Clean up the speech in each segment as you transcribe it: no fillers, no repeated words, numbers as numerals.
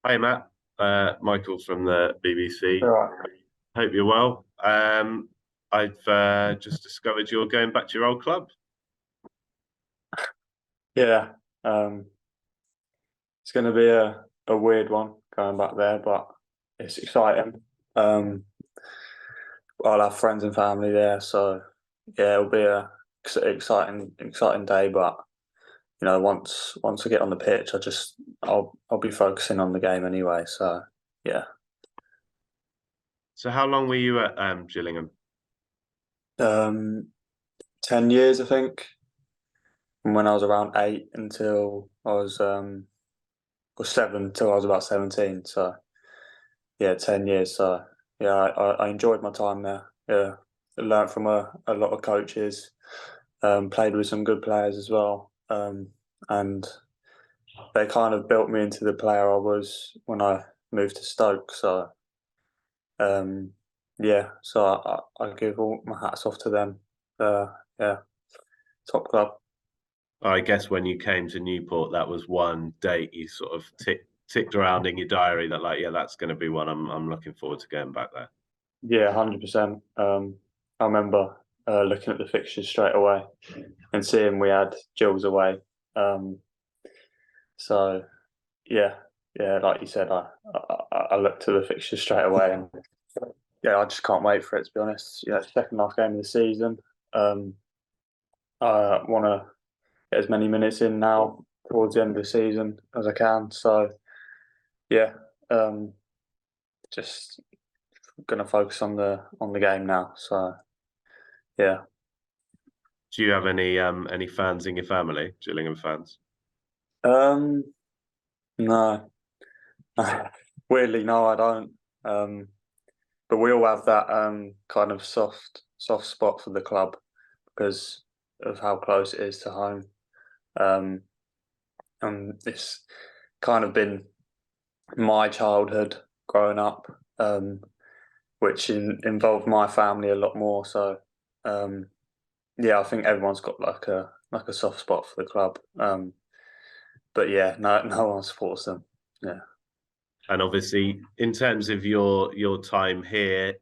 Hey Matt, Michael from the BBC. Right. Hope you're well. I've just discovered you're going back to your old club. Yeah. Um, it's going to be a weird one going back there, but it's exciting. Um, I'll have friends and family there, so yeah, it'll be a exciting day. But once I get on the pitch, I'll be focusing on the game anyway. So yeah. So how long were you at Gillingham? Um, 10 years, I think, from when I was around 8 until I was or 7 till I was about 17. So yeah, 10 years. So yeah, I enjoyed my time there. Yeah, I learned from a lot of coaches. Played with some good players as well. And they kind of built me into the player I was when I moved to Stoke. So um, yeah, so I give all my hats off to them. Yeah, top club. I guess when you came to Newport, that was one date you sort of ticked around in your diary that like, yeah, that's going to be one. I'm looking forward to going back there. Yeah, 100%. I remember looking at the fixtures straight away and seeing we had Gills away. Um, so yeah, yeah, like you said, I looked to the fixtures straight away, and yeah, I just can't wait for it, to be honest. Yeah, second last game of the season. Um, I want to get as many minutes in now towards the end of the season as I can. So yeah, um, just gonna focus on the game now. So yeah. Do you have any fans in your family, Gillingham fans? Um, no, weirdly, no, I don't. Um, but we all have that kind of soft spot for the club because of how close it is to home. Um, and it's kind of been my childhood growing up, which involved my family a lot more. So yeah, I think everyone's got like a soft spot for the club. But yeah, no one supports them. Yeah. And obviously, in terms of your time here,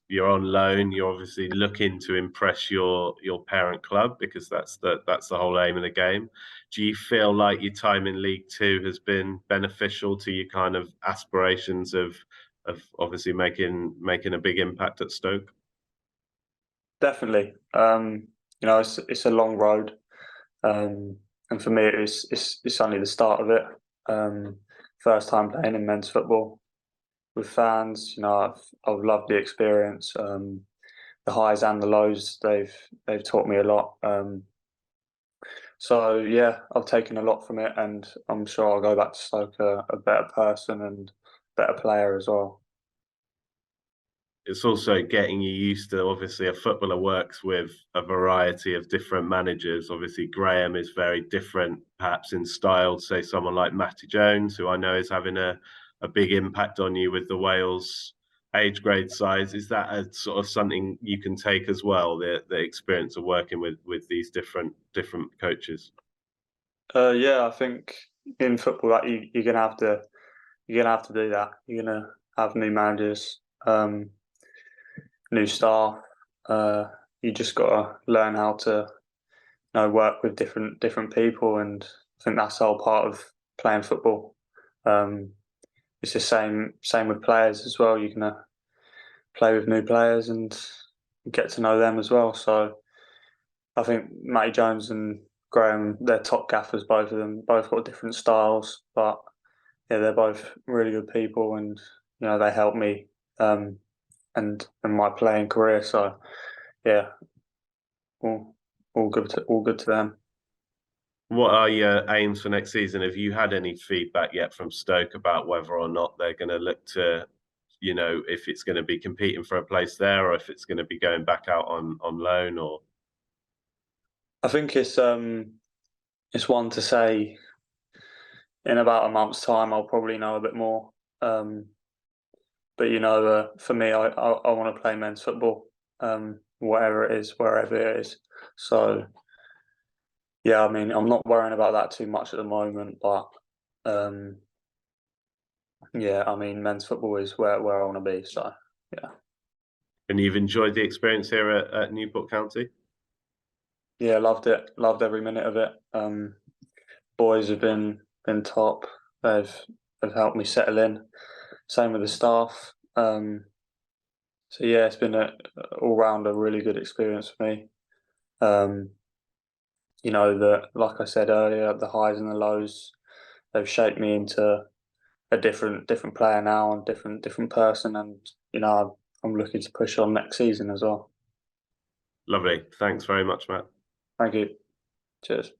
you're on loan. You're obviously looking to impress your parent club because that's the whole aim of the game. Do you feel like your time in League Two has been beneficial to your kind of aspirations of obviously making a big impact at Stoke? Definitely. It's a long road, and for me, it's only the start of it. Um, First time playing in men's football with fans. I've loved the experience. The highs and the lows. They've taught me a lot. So yeah, I've taken a lot from it, and I'm sure I'll go back to Stoke a better person and better player as well. It's also getting you used to obviously a footballer works with a variety of different managers. Obviously, Graham is very different, perhaps in style, to say someone like Matty Jones, who I know is having a big impact on you with the Wales age grade size. Is that a sort of something you can take as well, the experience of working with these different coaches? Yeah, I think in football that you're gonna have to do that. You're gonna have new managers, new staff. Uh, you just gotta learn how to work with different people, and I think that's the whole part of playing football. Um, it's the same with players as well. You're gonna play with new players and get to know them as well. So I think Matty Jones and Graham, they're top gaffers, both of them. Both got different styles, but yeah, they're both really good people, and they help me um, and my playing career. So yeah, all all good to them. What are your aims for next season? Have you had any feedback yet from Stoke about whether or not they're going to look to, if it's going to be competing for a place there or if it's going to be going back out on loan or I think it's one to say in about a month's time. I'll probably know a bit more. Um, but for me, I want to play men's football, whatever it is, wherever it is. So yeah, I mean, I'm not worrying about that too much at the moment, but um, Yeah, I mean, men's football is where I want to be. So yeah, And you've enjoyed the experience here at Newport County? yeah, loved it. Loved every minute of it. Boys have been top. They've they've helped me settle in. Same with the staff. So yeah, it's been a all round a really good experience for me. Um, the like I said earlier, the highs and the lows, they've shaped me into a different player now and different person, and I'm looking to push on next season as well. Lovely. Thanks very much, Matt. Thank you. Cheers.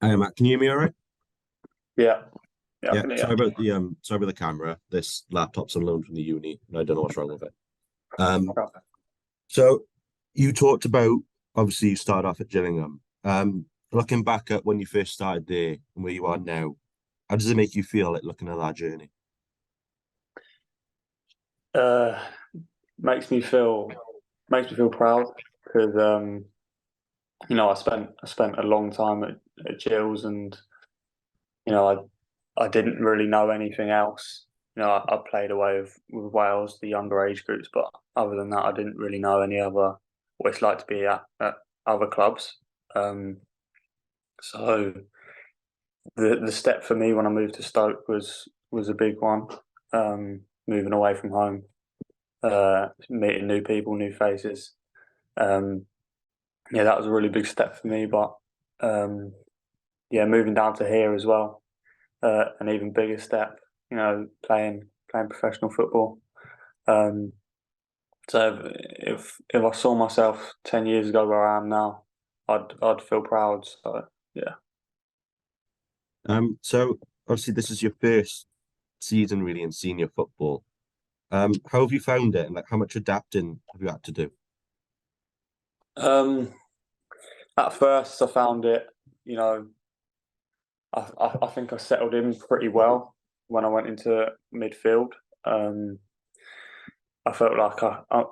Hey Matt, can you hear me all right? Yeah, yeah, I Yeah, can hear. sorry about the camera. This laptop's on loan from the uni, and I don't know what's wrong with it. Um, You. so you talked about obviously you started off at Gillingham. Looking back at when you first started there and where you are now, how does it make you feel like looking at that journey? Uh, makes me feel proud because I spent a long time at Gills, and I didn't really know anything else. I played away with Wales, the younger age groups, but other than that, I didn't really know any other what it's like to be at other clubs. Um, so the step for me when I moved to Stoke was a big one. Moving away from home, meeting new people, new faces. Um, yeah, that was a really big step for me. But yeah, moving down to here as well, an even bigger step. Playing professional football. Um, so if I saw myself 10 years ago where I am now, I'd feel proud. So yeah. So obviously this is your first season really in senior football. How have you found it, and like how much adapting have you had to do? Um, at first, I found it. You know, I think I settled in pretty well when I went into midfield. Um, I felt like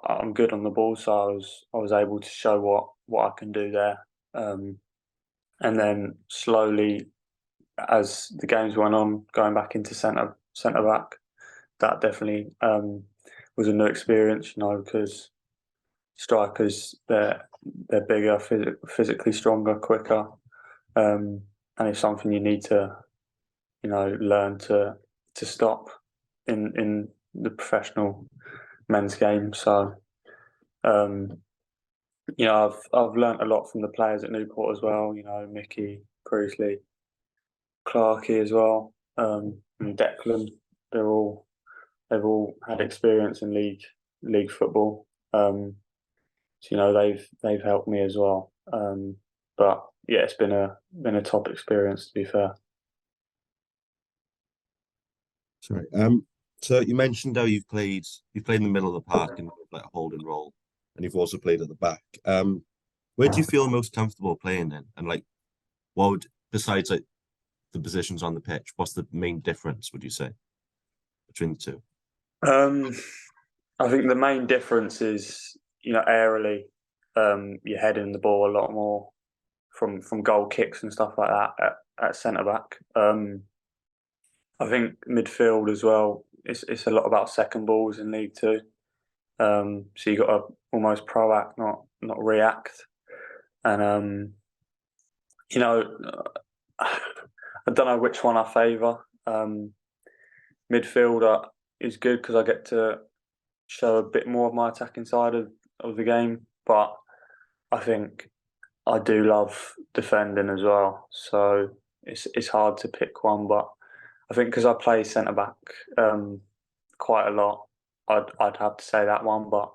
I'm good on the ball, so I was able to show what I can do there. And then slowly, as the games went on, going back into centre back, that definitely was a new experience. Because strikers they're bigger, physically stronger, quicker, and it's something you need to learn to stop in the professional men's game. So um, I've learnt a lot from the players at Newport as well. Mickey, Priestley, Clarkey as well, and Declan. They're all they've all had experience in league football. So they've helped me as well. But yeah, it's been a top experience, to be fair. Sorry. So you mentioned how you've played in the middle of the park in like a holding role, and you've also played at the back. Where do you feel most comfortable playing in? And like what would, besides like the positions on the pitch, what's the main difference, would you say, between the two? Um, I think the main difference is, aerially, you're heading the ball a lot more from goal kicks and stuff like that at centre back. I think midfield as well. It's a lot about second balls in League Two. So you got to almost proact, not react. And you know, I don't know which one I favour. Midfielder is good because I get to show a bit more of my attacking side of the game, but I think I do love defending as well. So it's hard to pick one, but I think because I play centre back quite a lot, I'd have to say that one. But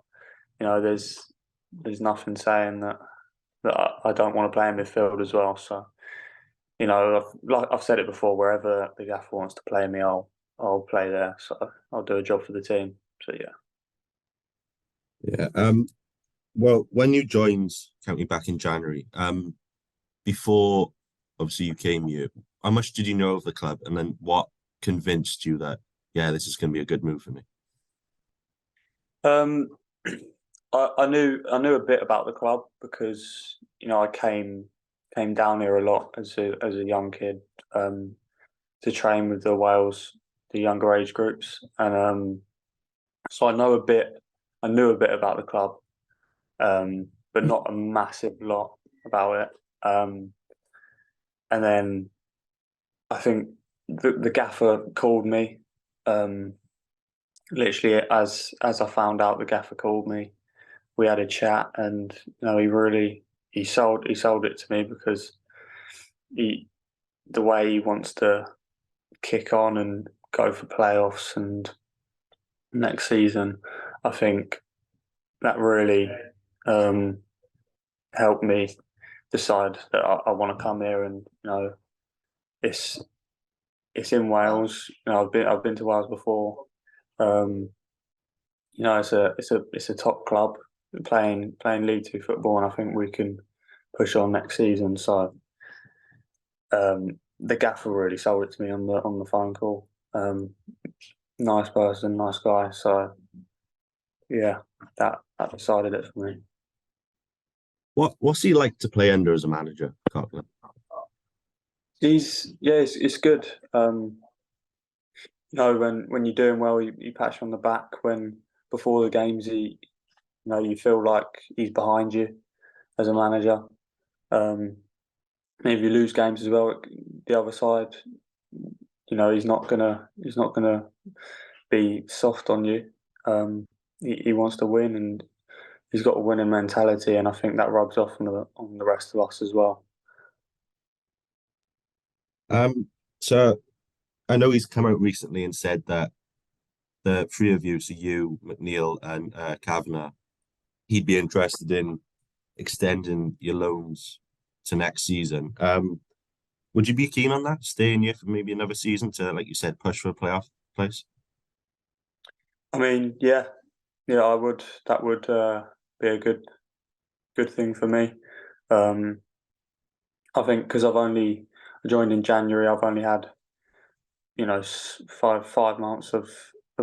there's nothing saying that I don't want to play in midfield as well. So I've said it before. Wherever the gaffer wants to play me, I'll play there. So I'll do a job for the team. So yeah. Yeah. Well, when you joined County back in January, before obviously you came here, how much did you know of the club, and then what convinced you that yeah, this is going to be a good move for me? Um, I knew a bit about the club because I came down here a lot as a young kid to train with the Wales the younger age groups, and so I knew a bit about the club, but not a massive lot about it. And then I think the gaffer called me. Literally, as I found out, the gaffer called me. We had a chat, and he sold it to me because the way he wants to kick on and go for playoffs and next season, I think that really helped me decide that I want to come here. And it's in Wales. I've been to Wales before. It's a top club playing League Two football, and I think we can push on next season. So the gaffer really sold it to me on the phone call. Nice person, nice guy. So yeah, that decided it for me. What's he like to play under as a manager, Coughlin? It's good. When you're doing well, you pat you on the back. When before the games, you feel like he's behind you as a manager. If you lose games as well, the other side, he's not gonna be soft on you. He wants to win, and he's got a winning mentality, and I think that rubs off on the rest of us as well. So I know he's come out recently and said that the three of you, so you, McNeil, and Kavanagh, he'd be interested in extending your loans to next season. Would you be keen on that, staying here for maybe another season to, like you said, push for a playoff place? I mean, yeah, I would. That would be a good thing for me. I think because I joined in January, I've only had 5 months of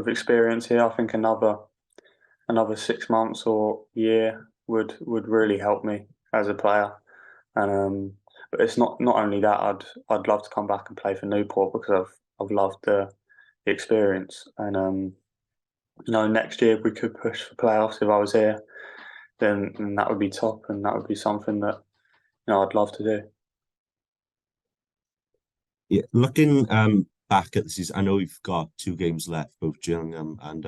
experience here. I think another 6 months or year would really help me as a player. And but it's not only that. I'd love to come back and play for Newport because I've loved the experience. And next year if we could push for playoffs if I was here, then that would be top, and that would be something that I'd love to do. Yeah, looking back at the season, I know we've got 2 games left, both Gillingham and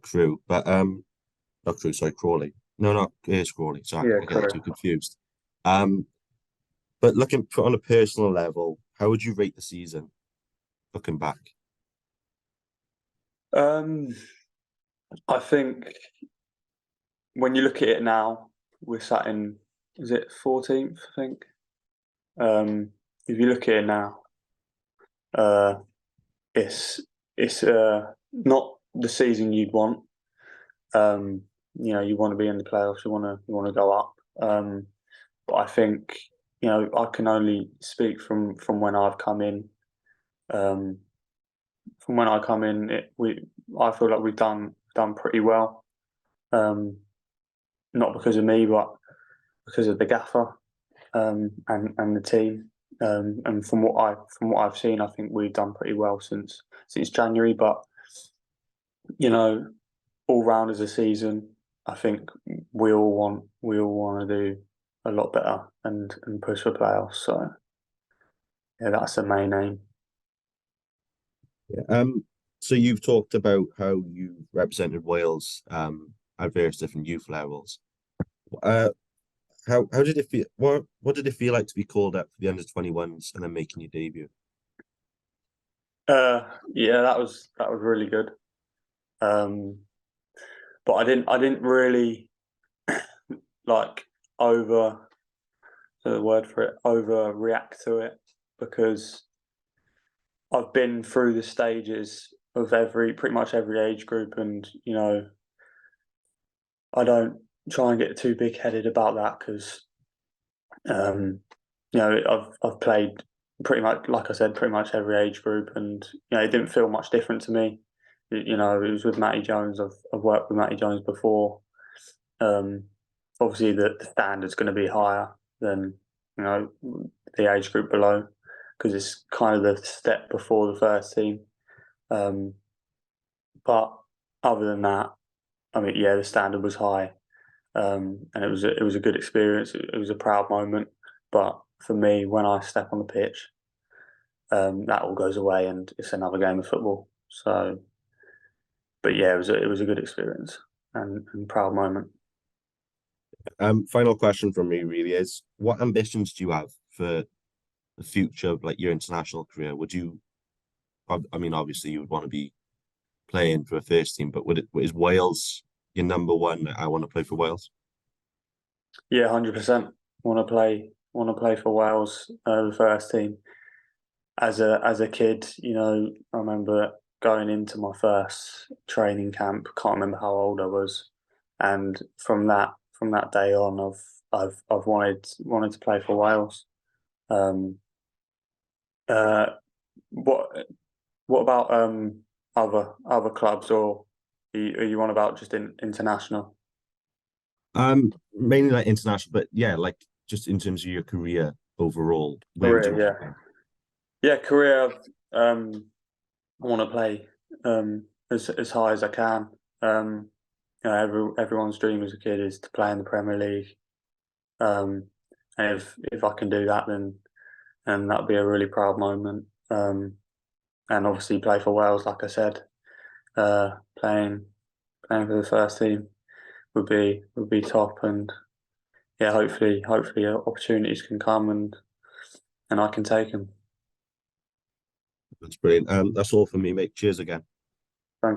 Crewe, but not Crewe, sorry, Crawley. No, not it's Crawley. Sorry, Yeah, I get too confused. But looking on a personal level, how would you rate the season? Looking back, I think when you look at it now, we're sat in, is it 14th? I think. If you look at it now, it's not the season you'd want. You want to be in the playoffs. You want to go up. But I think I can only speak from when I've come in. From when I come in, I feel like we've done pretty well. Not because of me, but because of the gaffer and the team. And from what I've seen, I think we've done pretty well since January. But all round as a season, I think we all want to do a lot better and push for playoffs. So yeah, that's the main aim. yeah. So you've talked about how you represented Wales at various different youth levels. How did it feel? What did it feel like to be called up for the under-21s and then making your debut? Yeah, that was really good. But I didn't really like overreact to it, because I've been through the stages of pretty much every age group, and I don't try and get too big headed about that, because I've played pretty much, like I said, pretty much every age group, and it didn't feel much different to me. It was with Matty Jones. I've worked with Matty Jones before. Obviously, the standard's going to be higher than the age group below, because it's kind of the step before the first team. But other than that, I mean, yeah, the standard was high, and it was a good experience. It was a proud moment. But for me, when I step on the pitch, that all goes away, and it's another game of football. So, but yeah, it was a good experience and proud moment. Final question from me really is, what ambitions do you have for the future of like your international career? Would you, I mean, obviously you would want to be playing for a first team, but is Wales your number one? I want to play for Wales. Yeah, 100%. Want to play for Wales, the first team. As a kid, I remember going into my first training camp. Can't remember how old I was, and from that day on, I've wanted to play for Wales. Um, uh, what about other clubs, or are you on about just international? Mainly like international, but yeah, like just in terms of your career overall, where would you Career, want to yeah, go? yeah, career. I want to play as high as I can. Everyone's dream as a kid is to play in the Premier League. And if I can do that, then that'd be a really proud moment. And obviously play for Wales, like I said, playing for the first team would be top. And yeah, hopefully opportunities can come and I can take them. That's brilliant. That's all for me, mate. Cheers again.